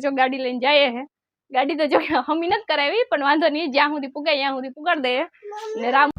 जो गाड़ी लईने जाए है। गाड़ी तो जो हम ही नत करावी पण वांधो नहीं, ज्यां सुधी पुगाय ત્યાં સુધી પુગાડ દે ને રામ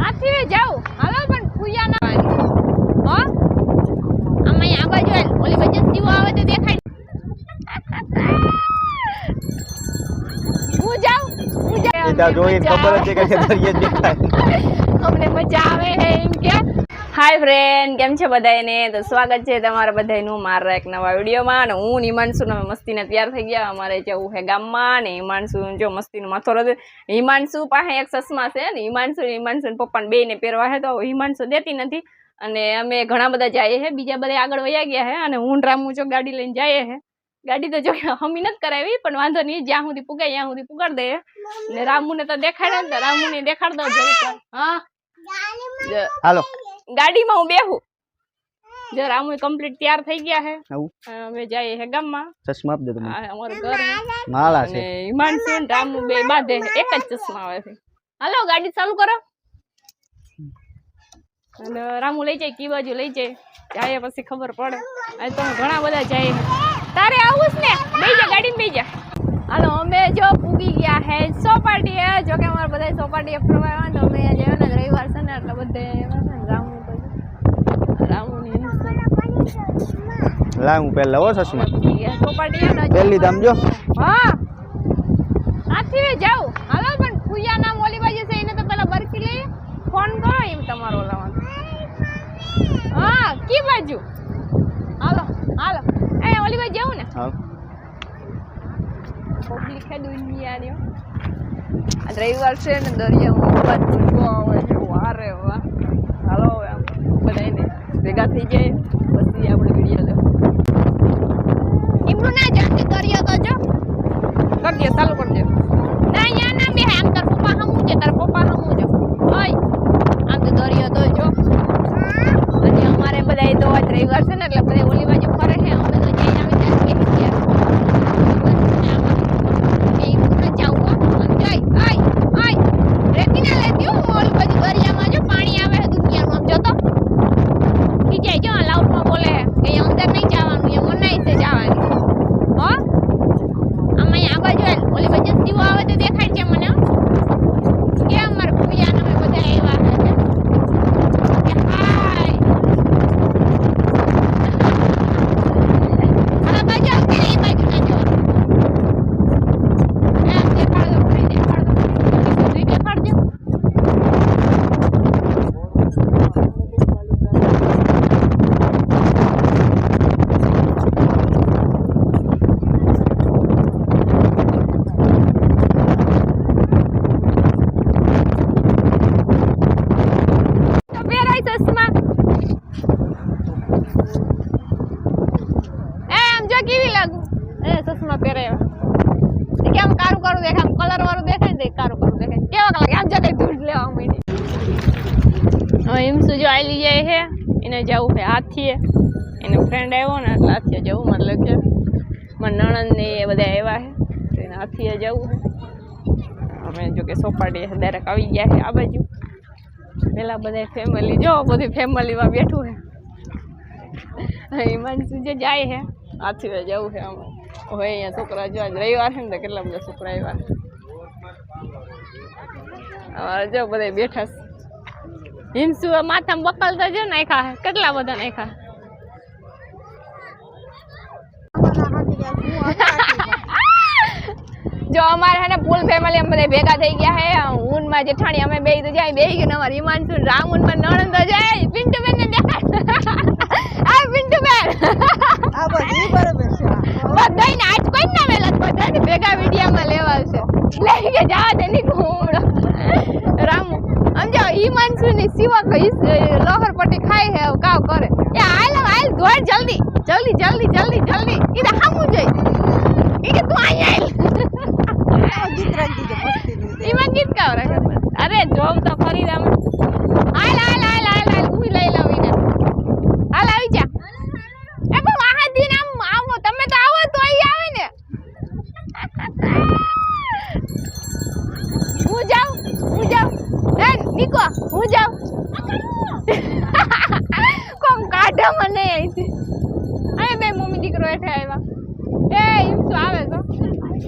આથી વે જાવ હાલો પણ પૂયા ના હો અમે આ બાજુ ઓલી બાજુ દીવો આવે તો દેખાય હું જાવ જા જોઈ ખબર છે કે દરિયા દેખાય અમને મજા આવે હે એમ કે हाय फ्रेंड केम छे बधाईने तो स्वागत है तमारा बधाईनु मारा एक नवा विडियो में। અને હું હિમાંશુ ને મસ્તી ને તૈયાર થઈ ગયા। અમારે જવું है गाम में ने હિમાંશુ जो मस्ती नो माथो रहे। હિમાંશુ પાસે एक चश्मा છે ને હિમાંશુ પપ્પા બે ને પહેરવા है तो હિમાંશુ દેતી નથી અને અમે ઘણા બધા જાય છે, બીજા બધા આગળ વયા ગયા છે અને હું રામુ જો ગાડી લઈને જાય છે। ગાડી તો જો હમી નત કરાવી પણ વાંધો નહીં, જ્યાં સુધી પુગાય ત્યાં સુધી પુગાડ દે ને રામુ ને તો દેખાડે ને રામુ ને દેખાડ દો જરીક। હા હાલો गाड़ी में हूँ बेहू जो रामू कंप्लीट तैयार થઈ ગયા है। અમે જઈએ છે ગામ માં। ચશ્મા આપ દે તમે અમારું ઘર માલા છે અને હિમાંશુ ને રામુ બે બાંધે એક જ ચશ્મા આવે છે। હાલો ગાડી ચાલુ કરો અને રામુ લઈ જાય કી બાજુ લઈ જાય પછી ખબર પડે। આ તો ઘણા બધા જાય તારે આવું જ ને બેઈ જા ગાડી માં બેઈ જા। હાલો અમે જો પૂગી ગયા है સોપાટીએ। જો કે અમાર બધા સોપાટીએ ફરવા આવ્યા તો અમે આવ્યા ને રવિવાર છે ને એટલે બધે ला हूं पहला वो चश्मा सोपाटी है ना पहली दाम जो हां आथी वे जाओ हालो पण पूया नाम ओली बाजू से इने तो पहला बरकी ले फोन करो एम તમારો લાવવાનો। हां की बाजू हालो हालो ए ओली बाजू जाऊ ने हां पब्लिक है दुनिया ने आ ड्राइवर છે ને દરિયામાં વાત કરવો આવે છે વારે વાહ। હાલો બધાને ભેગા થઈ જાય પછી આપણે વિડિયો લે इमनु ना जाके करियो तो जो कर दियो चालू कर दियो ना यहाँ ना भी है हम तर पप्पा हम मुझे तर पप्पा हम मुझे ओए हम तो करियो तो जो અને અમારે બધાય તો આજ રવિવાર છે ને એટલે બધા ઓલી બાજુ ફરે છે। અમે તો જઈને આવી ત્યાં કે ગયા એ ઇમनु જાવ આમ જાય આય આય રેતી ના લેતી હું ઓલી બાજુ દરિયામાં જો પાણી આવે છે દુનિયાનું આમ જોતો કી જાય જો લાઉડમાં બોલે કે અંદર નહીં જવાનું એ મનાઈ છે જવાનું। ओली बाजू दीवो आवे तो देखाय छे मने के अमर पूजा ने બધા આવ્યા છે કે હાય આ બાજુ કે એ બાજુ ના જો એમ દેખાડો ભાઈ દેખાડો જોઈ દેખાડજો। કેવી લાગુ એ ચશ્મા પહેરાયો કેમ કારું કારું દેખાય કલર વાળું દેખાય ને કારું કારું દેખાય કેવા લાગે આમ જતે ધૂળ લેવા માંડી। હવે એમ સુજો આલી જાય છે એને જવું છે હાથીએ એનો ફ્રેન્ડ આવ્યો ને એટલે હાથીએ જવું મતલબ કે મારા નણંદ ને એ બધા આવ્યા છે તો એને હાથીએ જવું છે। અમે જો કે સોપાટી ડાયરેક્ટ આવી ગયા છે આ બાજુ। પેલા બધા ફેમિલી જો બધી ફેમિલીમાં બેઠું છે। હિમાંશુ જે જાય છે आथी वे जाऊ है हम ओए यहाँ छोकरा जो आज रविवार है ने કેટલા બધા છોકરા આવ્યા અમારે જો બધા બેઠા હિંસુ માથામાં બકલ તો જો નાખ્યા હે કેટલા બધા નાખ્યા। जो हमारे है ना फुल फैमिली हम बड़े भेगा થઈ ગયા હે। ઊન માં જેઠાણી અમે બેઈ તો જાય બેઈ ગયો અમાર હિમાંશુ રામ ઊન માં નણંદ તો જાય પિન્ટુ બેન ને દેખાડ આ પિન્ટુ બેન આ બધી બરાબર છે બધાય ને આજ કોઈ ના વેલા બધાને ભેગા વિડિયો માં લેવા આવશે લઈ કે જા દે ની ઘોડો રામુ સમજો હિમાંશુ ની સિવા કઈ લોહર પટ્ટી ખાય હે કાવ કરે એ હાલ દોડ જલ્દી જલ્દી જલ્દી જલ્દી જલ્દી ઈદા હામુ જઈ ઈ કે તું આયા ગીત રંગી જે મસ્તી ની ઈમાં ગીત ગાવ રે અરે જોબ તો ફરી રામ હાલ હાલ હાલ હાલ હાલ હું લઈ લઉં ઈને હાલ આવી જા એ પણ વાહા દિન આમ આવો તમે તો આવો તો અહીં આવે ને હું જાઉં એ નીકો હું જાઉં કોમ કાઢા મને અહીંથી અરે બે મમ્મી દીકરો હેઠે આવ્યા એ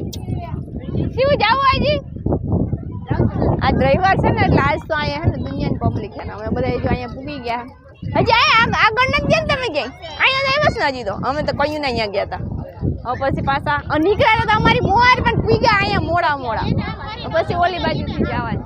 શું જાવું હજી આજ રવિવાર છે ને એટલે આજ તો અહીંયા હે ને દુનિયાની પબ્લિક છે ને અમે બધા જો અહીંયા પૂગી ગયા હજી અહીંયા આગળ નથી ગયા તમે ક્યાંય અહીંયા આવ્યા છે ને હજી તો અમે તો કયું ને અહીંયા ગયા હતા હવે પછી પાછા નીકળ્યા તો અમારી મોર પણ પૂગ્યા અહીંયા મોડા પછી ઓલી બાજુથી જવાનું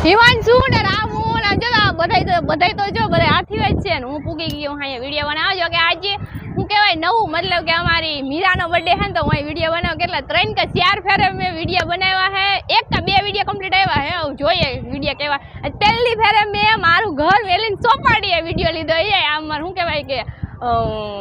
છે હિમાંશુ ને રામુ ને જો બધાય તો જો બધા હાથી જ છે ને હું પૂગી ગયો અહીંયા વિડીયો બનાવજો કે આજે હું કહેવાય નવું મતલબ કે અમારી મીરાનો બર્થડે છે ને તો હું વિડીયો બનાવ કેટલા 3 કે 4 ફેરે મેં વિડીયો બનાવ્યા છે 1 કે 2 વિડીયો કમ્પ્લીટ આવ્યા છે જોઈએ વિડીયો કેવા પહેલી ફેરે મેં મારું ઘર વેલીને સોપાડીએ વિડીયો લીધો એ આમ મારું શું કહેવાય કે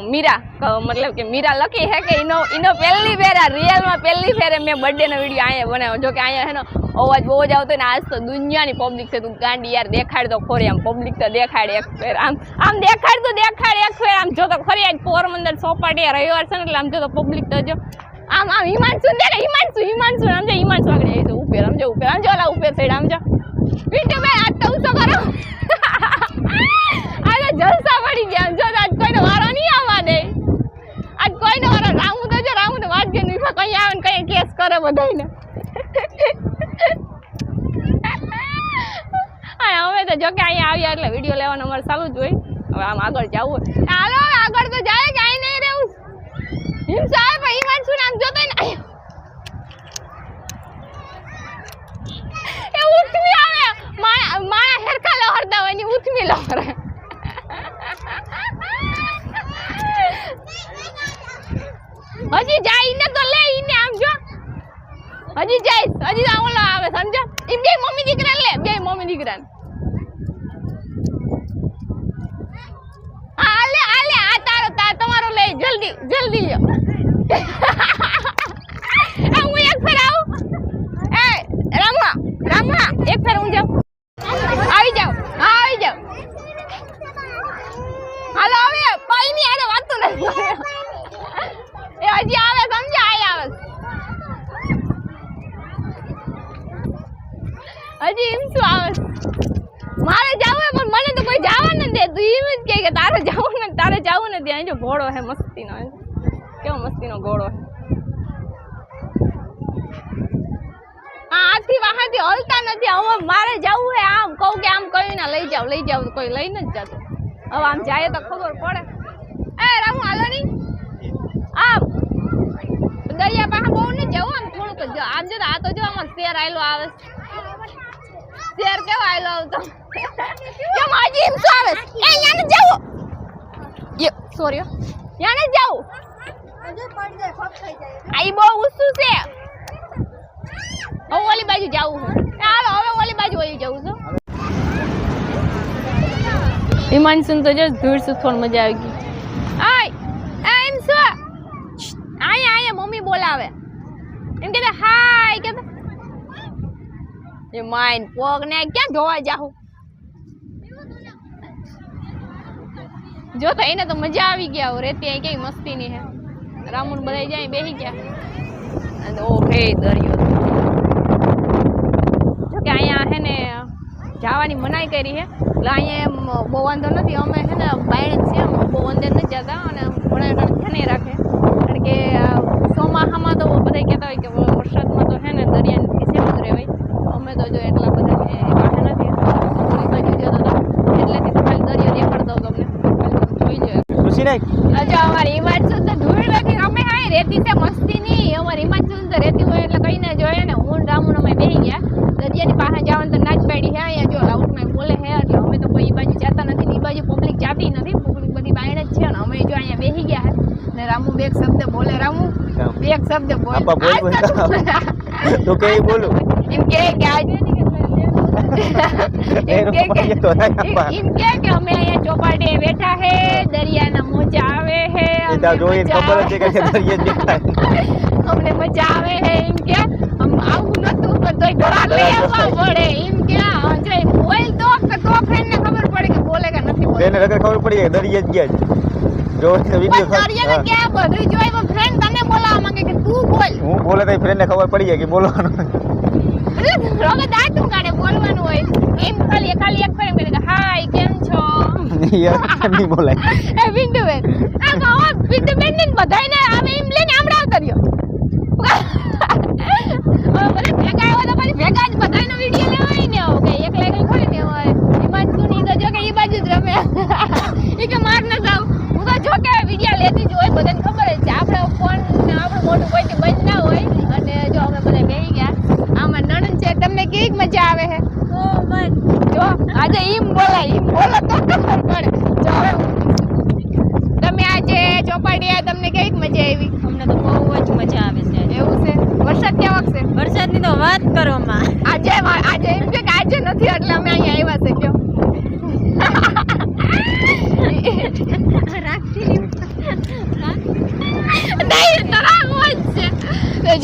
મીરા મતલબ કે મીરા લકી હે કે એનો પહેલી ફેર રિયલમાં પહેલી ફેરે મેં બર્થડેનો વિડીયો અહીંયા બનાવ્યો જો કે અહીંયા છે ને અવાજ બહુ જ આવતો ને આજ તો દુનિયાની પબ્લિક છે તું ગાંડી યાર દેખાડ તો ખોરી આમ પબ્લિક તો દેખાડ એક ફેર આમ દેખાડ એક ફેર આમ જો તો ખરી આજ પોરબંદર સોપાટી રવિવાર છે ને એટલે આમ જો તો પબ્લિક તો જો આમ હિમાંશુ દે ને હિમાંશુ આમ જો હિમાંશુ આગળ આવી છે ઉપર આમ જો ઓલા ઉપર સાઈડ આમ જો પિન્ટુ ભાઈ આજ તો ઉસો કરો આજે જલસા પડી ગયા આમ જો આજ કોઈનો વારો નહીં આવવા દે આજ કોઈનો વારો રામુ તો વાત કે નહીં કઈ આવે ને કઈ કેસ કરે બધાને અમે તો જો કે અહીંયા આવ્યા એટલે વિડીયો લેવાનું અમારે ચાલુ જ હોય હવે આમ આગળ જવું હાલો આગળ તો જાય કે અહીં નહીં રહેવું હિંસા આવે પણ હિમાંશુ નામ જોતો ને એ ઉઠમી આવે માણા હેરખા લહરતા હોય ની ઉઠમી લહરે હજી જાય ને તો લે ઈને આમ જો હજી જાય હજી ઓલો આવે સમજો એમ બે મમ્મી દીકરા લે બે મમ્મી દીકરા આલે આ તમારો લે જલ્દી લ્યો હું એક ફેર આવું એ રામા એક ફેર હું જાઉં આવી જાવ હાલો આવે પાઈ ની આને વાતો નથી એ હજી આવે સમજો આવે હજી એમ શું આવે મારે જાવું પણ મને તો કોઈ જવા ન દે તું એમ જ કે તારે જવું ને ત્યાં જો ઘોડો હે મસ્તીનો કેવો મસ્તીનો ઘોડો આથી વાહાથી હલતા નથી હવે મારે જવું હે આમ કહું કે આમ કહ્યું ને લઈ જાવ તો કોઈ લઈને જ જતો હવે આમ જાય તો ખબર પડે એ રામુ હાલો ની આમ દરિયા પાસે બહુ નહીં જવું આમ થોડુંક આમ જો આ તો જો આમાં શેર આયલો આવે શેર કેવો આયલો આવતો કેમ હજી એમ આવે એ યાને જાવ સોરી યાને જાવ હજુ પડ જાય ફક થઈ જાય આઈ બહુ ઉસુ છે હવે ઓલી બાજુ જાવું હાલો હવે ઓલી બાજુ વહી જાવું છું હિમાંશુ તો જો ધૂળ સુ થોડ મજા આવી ગઈ આય એમ સો આયા મમ્મી બોલાવે એમ કે હાય કે એ માઈન પોગ ને ક્યાં ધોવા જાહું જો તો એને તો મજા આવી ગયા રેતી અહીં કઈ મસ્તી ની હે રામુન બધા જાય બેસી ગયા અને ઓકે દરિયો જો કે અહીંયા હે ને જવાની મનાઈ કરી હે એટલે અહીંયા બહુ વાંધો નથી અમે હે ને બાયણ છે બહુ અંદર નથી જતા અને ઘણા નહીં રાખે કારણ કે ચોમાસામાં તો બધા કહેતા હોય કે વરસાદમાં તો હે ને દરિયા નથી સમુદ્ર હોય અમે તો જો એટલા બધા પાસે નથી ઓલી બાજુ જતો હતો એટલેથી તો ખાલી દરિયો દેખાડતો તમને જોઈ જાય જો અમારી હિમાંશુ તો ધૂળ નથી અમે હા રેતી છે મસ્તી ની અમારી હિમાંશુ તો રેતી હોય એટલે કઈ ના જોઈએ ને હું રામુન અમે બેસી ગયા દરિયાની પાસે જવાનું તો ના જ પાડી હે અહીંયા જો લાઉટમાં બોલે હે એટલે અમે તો કોઈ બાજુ જતા નથી ને બાજુ પબ્લિક જાતી નથી પબ્લિક બધી બાયણ જ છે ને અમે જો અહીંયા બેસી ગયા હે ને રામુ બે શબ્દ બોલે રામુ બે શબ્દ બોલે તો કઈ બોલું એમ કે આજ એમ કે અમે અહીંયા ચોપાટીએ બેઠા હે દરિયાના મોજા આવે હે જોઈને ખબર છે કે દરિયા દેખાય અમને મજા આવે હે એમ કે આવું નતું પણ તોય ડોળા લઈ આવવા પડે એમ કે જો બોલ તો ફ્રેન્ડ ને ખબર પડે કે બોલે કે નથી બોલે એને લગર ખબર પડી કે દરિયા જ ગયા જો વિડિયો દરિયાને ક્યાં બધું જોઈ પણ ફ્રેન્ડ તને બોલાવા માંગે કે તું બોલ હું બોલે તો ફ્રેન્ડ ને ખબર પડી જાય કે બોલવાનું રોગે દાટું કાઢે બોલવાનું હોય એમ ખાલી એક ફેર કે હાય કેમ છો યાર નહીં બોલાય એ બિંદુ બેન આ કહો બિંદુ બેન ને બધાને આમ એમ લઈને આમડા કર્યો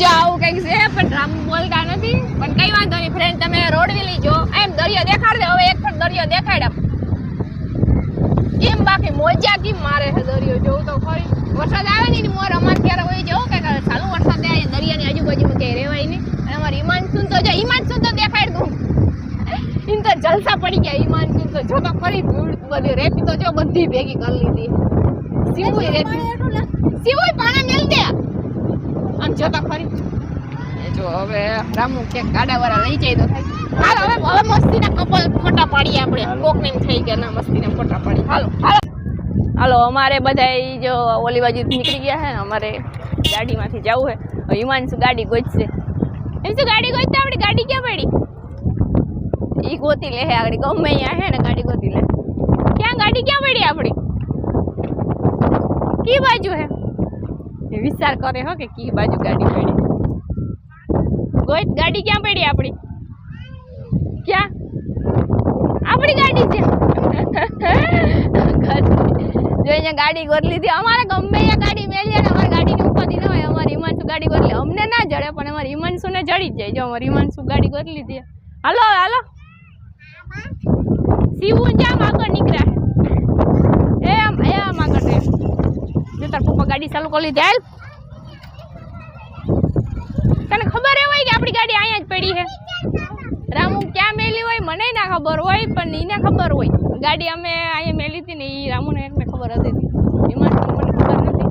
જો આવું કંઈક છે પણ રામ બોલતા નથી પણ કઈ વાંધો નહીં ફ્રેન્ડ તમે રોડ વેલી જો એમ દરિયો દેખાડ દે હવે એક પણ દરિયો દેખાડ આપ કેમ બાકી મોજા કેમ મારે છે દરિયો જોઉં તો ખરી વરસાદ આવે ને એની મોર અમાર ક્યારે હોય જવું કે ચાલુ વરસાદ આવે દરિયાની આજુબાજુમાં ક્યાંય રહેવાય નહીં અને અમારે ઈમાનસુન તો જો ઈમાનસુન તો દેખાડ દઉં ઇન તો જલસા પડી ગયા ઈમાનસુન તો જો તો ખરી બધી રેતી તો જો બધી ભેગી કરી લીધી સીવું રેતી સીવું પાણા મેલ દે આમ જો તો ખરી જો હવે રામુ કે ગાડાવાળા લઈ જાય તો થાય હાલો હવે મસ્તીના કપલ ફોટા પાડીએ આપણે કોકને એમ થઈ ગયા ના મસ્તીના ફોટા પાડી હાલો હાલો હાલો અમારે બધાય જો ઓલી બાજુ નીકળી ગયા છે ને અમારે ગાડીમાંથી જવું છે હવે હિમાંશુ ગાડી ગોતશે એમ શું ગાડી ગોતતા આપણી ગાડી ક્યાં પડી ઈ ગોતી લે આગળ ગમે અહીંયા હે ને ગાડી ગોતી લે ક્યાં ગાડી ક્યાં પડી આપણી કી બાજુ હે વિચાર કરે હો કે કી બાજુ ગાડી પડી ગોઈત ગાડી ક્યાં પડી આપણી ક્યાં આપણી ગાડી છે જો અહીંયા ગાડી ગોત લીધી અમારે ગમે અહીંયા ગાડી મેલીએ ને અમારી ગાડીની ઉપાધિ ન હોય અમારી હિમાંશુ ગાડી ગોત લે અમને ના જડે પણ અમારી હિમાંશુને જડી જ જાય જો અમારી હિમાંશુ ગાડી ગોત લીધી હાલો હાલો સીવું જામ આગળ નીકળ્યા એમ આગળ રે જો તાર પપ્પા ગાડી ચાલુ કરી લીધી હાલ તને ખબર એ હોય કે આપણી ગાડી અહીંયા જ પડી છે રામુ ક્યાં મેલી હોય મને ના ખબર હોય પણ એને ખબર હોય ગાડી અમે અહીંયા મેલી હતી ને એ રામુને એકને ખબર હતી એમાં મને ખબર નથી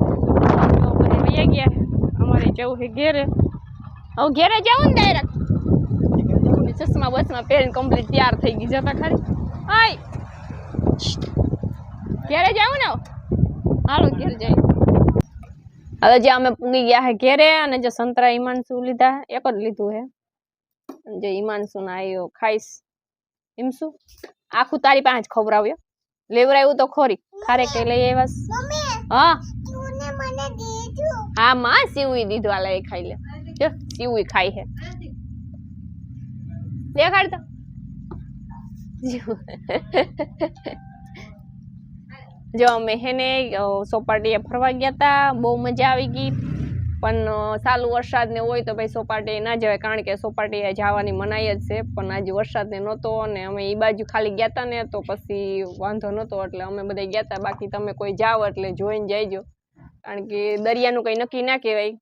તો પછી વહી ગયા અમારે જવું છે ઘેરે હવે ઘેરે જવું ને ડાયરેક્ટ ચશ્મા બસમાં પહેરીને કમ્પ્લીટ તૈયાર થઈ ગઈ જતા ખરી હાય ઘેરે જવું ને હાલો ઘેર જાય હવે જે અમે પૂગી ગયા છે ઘેરે અને જે સંતરા હિમાંશુ લીધા એક જ લીધું છે જે હિમાંશુ ના આવ્યો ખાઈશ એમ શું આખું તારી પાસે જ ખવડાવ્યો લેવરાયું તો ખોરી ખારે કઈ લઈ આવ્યા હા હા માં સીવી દીધું આલે એ ખાઈ લે જો સીવી ખાઈ છે દેખાડ તો જો અમે હેને સોપાટીએ ફરવા ગયા હતા બહુ મજા આવી ગઈ પણ ચાલુ વરસાદ ને હોય તો ભાઈ સોપાટીએ ના જવાય કારણ કે સોપાટીએ જવાની મનાઈ જ છે પણ આજે વરસાદ ને નહોતો અને અમે એ બાજુ ખાલી ગયા હતા ને તો પછી વાંધો નહોતો એટલે અમે બધા ગયા હતા બાકી તમે કોઈ જાઓ એટલે જોઈને જઈજો કારણ કે દરિયાનું કઈ નક્કી ના કહેવાય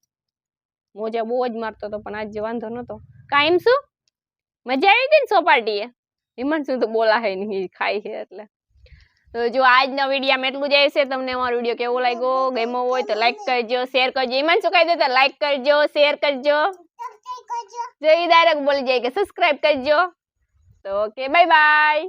મોજા બહુ જ મારતો હતો પણ આજે વાંધો નહોતો કાયમ શું મજા આવી હતી ને સોપાટીએ હિમાંશુ તો બોલાય નહીં ખાય છે એટલે તો જો આજના વિડીયોમાં એટલું જ છે તમને અમારો વિડીયો કેવો લાગ્યો ગમ્યો હોય તો લાઈક કરજો શેર કરજો હિમાંશુ કહી દેતા લાઈક કરજો શેર કરજો જો ઈ ડાયરેક્ટ બોલી જાય કે સબસ્ક્રાઇબ કરજો તો ઓકે બાય બાય